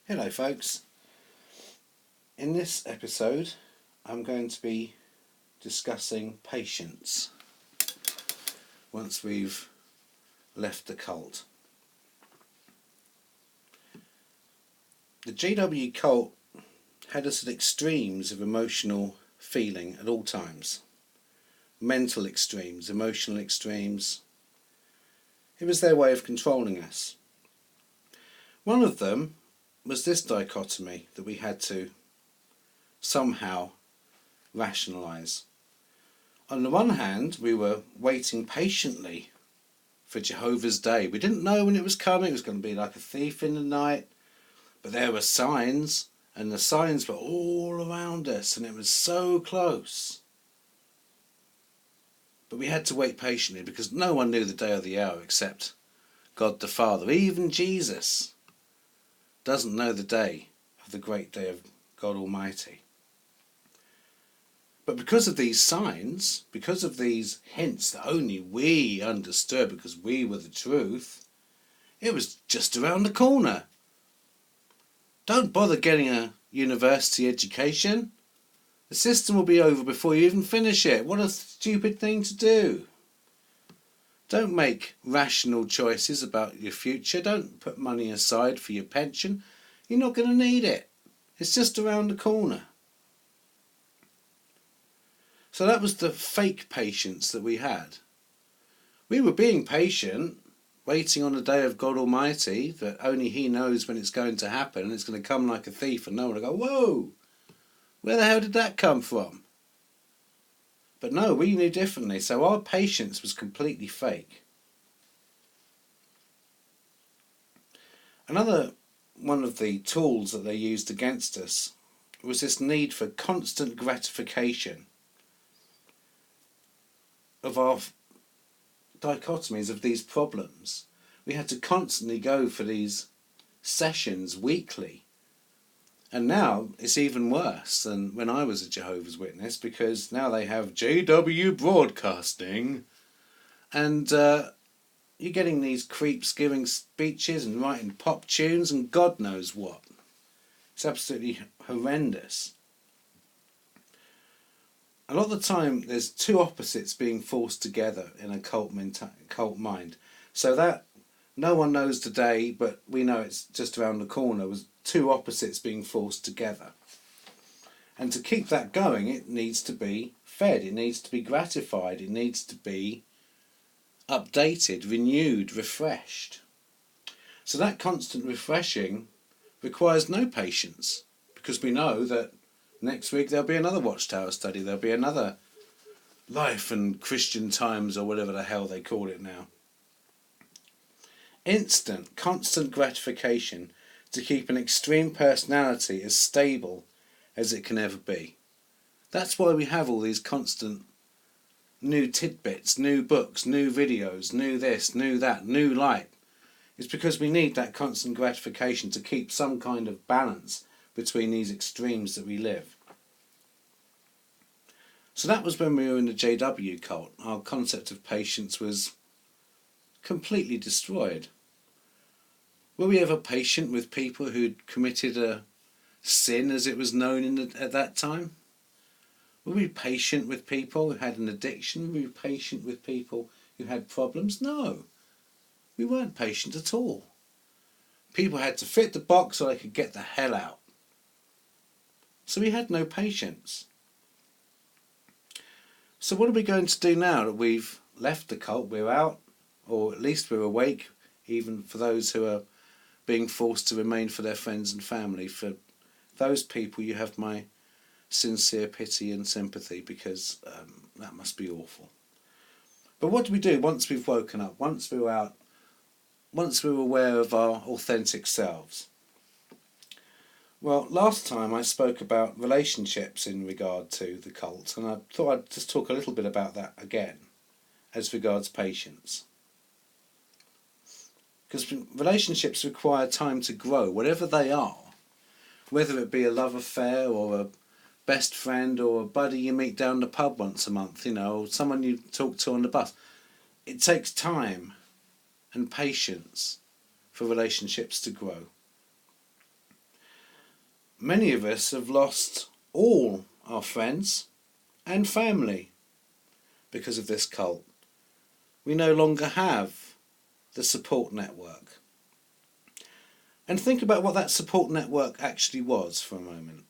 Hello folks, in this episode I'm going to be discussing patience once we've left the cult. The GW cult had us at extremes of emotional feeling at all times. Mental extremes, emotional extremes. It was their way of controlling us. One of them was this dichotomy that we had to somehow rationalise. On the one hand, we were waiting patiently for Jehovah's Day. We didn't know when it was coming. It was going to be like a thief in the night. But there were signs, and the signs were all around us, and it was so close. But we had to wait patiently because no one knew the day or the hour except God the Father. Even Jesus doesn't know the day of the great day of God Almighty. But because of these signs, because of these hints that only we understood because we were the truth, it was just around the corner. Don't bother getting a university education. The system will be over before you even finish it. What a stupid thing to do. Don't make rational choices about your future. Don't put money aside for your pension. You're not going to need it. It's just around the corner. So that was the fake patience that we had. We were being patient, waiting on the day of God Almighty, that only He knows when it's going to happen, and it's going to come like a thief, and no one will go, whoa, where the hell did that come from? But no, we knew differently, so our patience was completely fake. Another one of the tools that they used against us was this need for constant gratification of our dichotomies of these problems. We had to constantly go for these sessions weekly. And now it's even worse than when I was a Jehovah's Witness, because now they have JW Broadcasting, and you're getting these creeps giving speeches and writing pop tunes and God knows what. It's absolutely horrendous. A lot of the time there's two opposites being forced together in a cult mind. So that no one knows the day, but we know it's just around the corner, was two opposites being forced together. And to keep that going, it needs to be fed, it needs to be gratified, it needs to be updated, renewed, refreshed. So that constant refreshing requires no patience, because we know that next week there'll be another Watchtower study, there'll be another Life and Christian Times, or whatever the hell they call it now. Instant, constant gratification to keep an extreme personality as stable as it can ever be. That's why we have all these constant new tidbits, new books, new videos, new this, new that, new light. It's because we need that constant gratification to keep some kind of balance between these extremes that we live. So that was when we were in the JW cult. Our concept of patience was completely destroyed. Were we ever patient with people who'd committed a sin, as it was known at that time? Were we patient with people who had an addiction? Were we patient with people who had problems? No, we weren't patient at all. People had to fit the box so they could get the hell out. So we had no patience. So what are we going to do now that we've left the cult? We're out, or at least we're awake, even for those who are being forced to remain for their friends and family. For those people, you have my sincere pity and sympathy, because that must be awful. But what do we do once we've woken up, once we're out, once we're aware of our authentic selves? Well, last time I spoke about relationships in regard to the cult, and I thought I'd just talk a little bit about that again as regards patience. Because relationships require time to grow, whatever they are, whether it be a love affair or a best friend or a buddy you meet down the pub once a month, or someone you talk to on the bus. It takes time and patience for relationships to grow. many of us have lost all our friends and family because of this cult. We no longer have the support network. And think about what that support network actually was for a moment.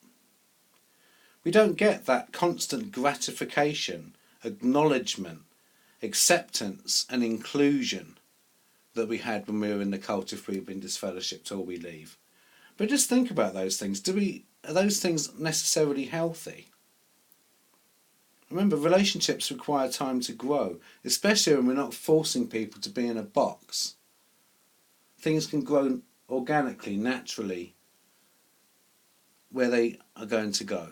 We don't get that constant gratification, acknowledgement, acceptance and inclusion that we had when we were in the cult if we've been disfellowshipped or we leave. But just think about those things. Are those things necessarily healthy? Remember, relationships require time to grow, especially when we're not forcing people to be in a box. Things can grow organically, naturally, where they are going to go.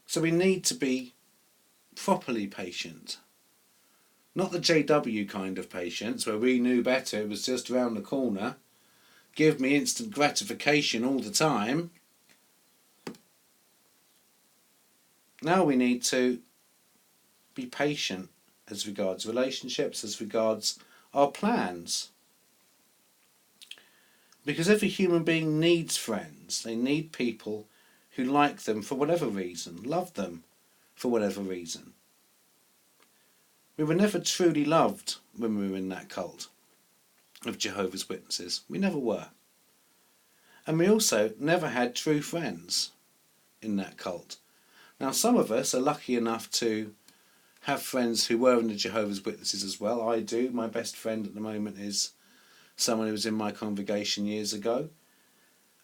So we need to be properly patient. Not the JW kind of patience, where we knew better, it was just around the corner. Give me instant gratification all the time. Now we need to be patient as regards relationships, as regards our plans. Because every human being needs friends. They need people who like them for whatever reason, love them for whatever reason. We were never truly loved when we were in that cult of Jehovah's Witnesses. We never were. And we also never had true friends in that cult. Now, some of us are lucky enough to have friends who were in the Jehovah's Witnesses as well. I do. My best friend at the moment is someone who was in my congregation years ago.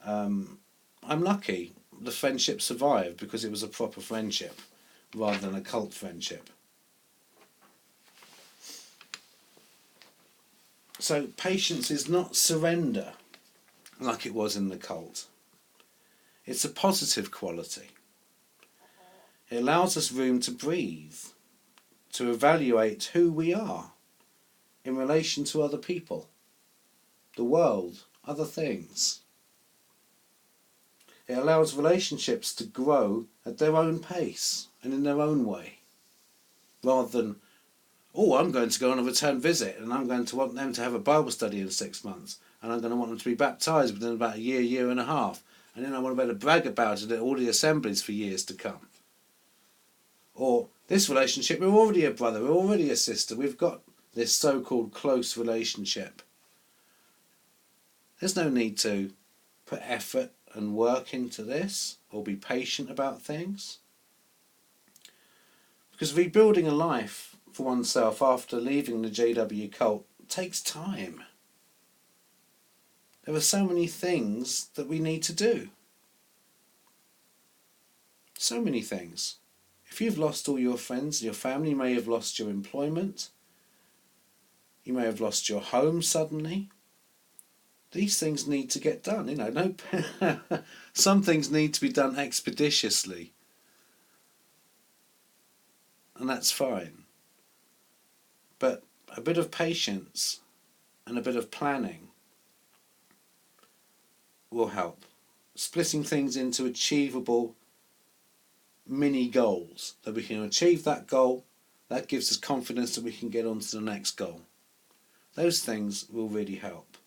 I'm lucky. The friendship survived because it was a proper friendship rather than a cult friendship. So patience is not surrender like it was in the cult. It's a positive quality. It allows us room to breathe, to evaluate who we are in relation to other people, the world, other things. It allows relationships to grow at their own pace and in their own way, rather than, oh, I'm going to go on a return visit and I'm going to want them to have a Bible study in 6 months and I'm going to want them to be baptised within about a year, year and a half, and then I want to be able to brag about it at all the assemblies for years to come. Or this relationship, we're already a brother, we're already a sister, we've got this so-called close relationship. There's no need to put effort and work into this or be patient about things. Because rebuilding a life for oneself after leaving the JW cult takes time. There are so many things that we need to do. So many things. If you've lost all your friends, your family may have lost your employment. You may have lost your home suddenly. These things need to get done. Some things need to be done expeditiously. And that's fine. But a bit of patience and a bit of planning will help. Splitting things into achievable mini goals, that we can achieve that goal, that gives us confidence that we can get on to the next goal. Those things will really help.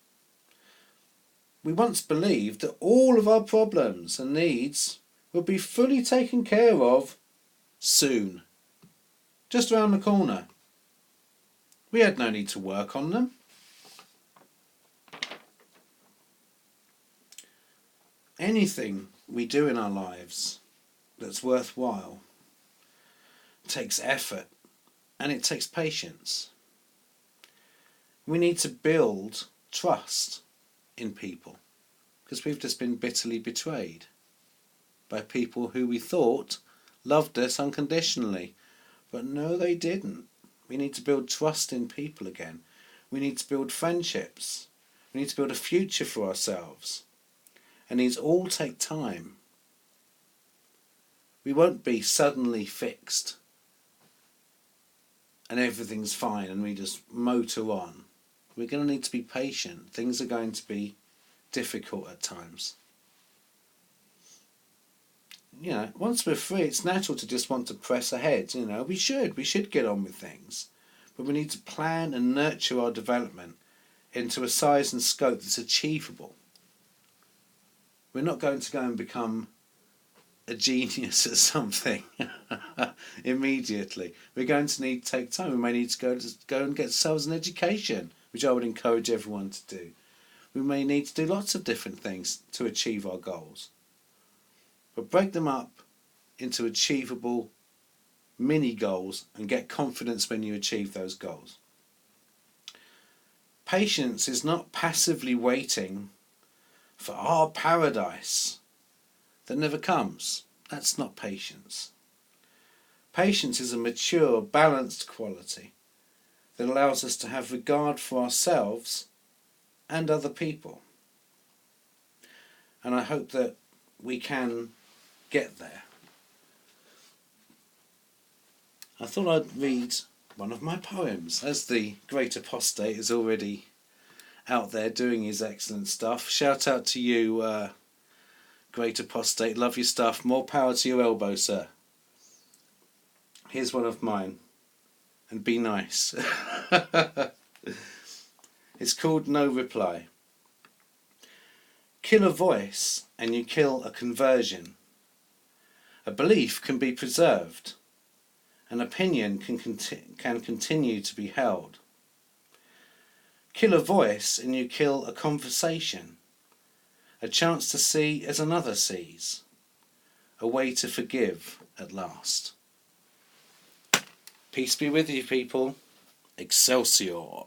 We once believed that all of our problems and needs would be fully taken care of soon, just around the corner. We had no need to work on them. Anything we do in our lives that's worthwhile takes effort and it takes patience. We need to build trust in people because we've just been bitterly betrayed by people who we thought loved us unconditionally, but no, they didn't. We need to build trust in people again. We need to build friendships. We need to build a future for ourselves, and these all take time. We won't be suddenly fixed and everything's fine and we just motor on. We're going to need to be patient. Things are going to be difficult at times. Once we're free, it's natural to just want to press ahead. We should get on with things. But we need to plan and nurture our development into a size and scope that's achievable. We're not going to go and become a genius at something immediately. We're going to need to take time. We may need to go and get ourselves an education, which I would encourage everyone to do. We may need to do lots of different things to achieve our goals. But break them up into achievable mini goals and get confidence when you achieve those goals. Patience is not passively waiting for our paradise that never comes. That's not patience. Patience is a mature, balanced quality that allows us to have regard for ourselves and other people. And I hope that we can get there. I thought I'd read one of my poems, as the great apostate is already out there doing his excellent stuff. Shout out to you, great apostate. Love your stuff. More power to your elbow, sir. Here's one of mine. And be nice. It's called No Reply. Kill a voice and you kill a conversion. A belief can be preserved. An opinion can continue to be held. Kill a voice and you kill a conversation. A chance to see as another sees. A way to forgive at last. Peace be with you, people. Excelsior.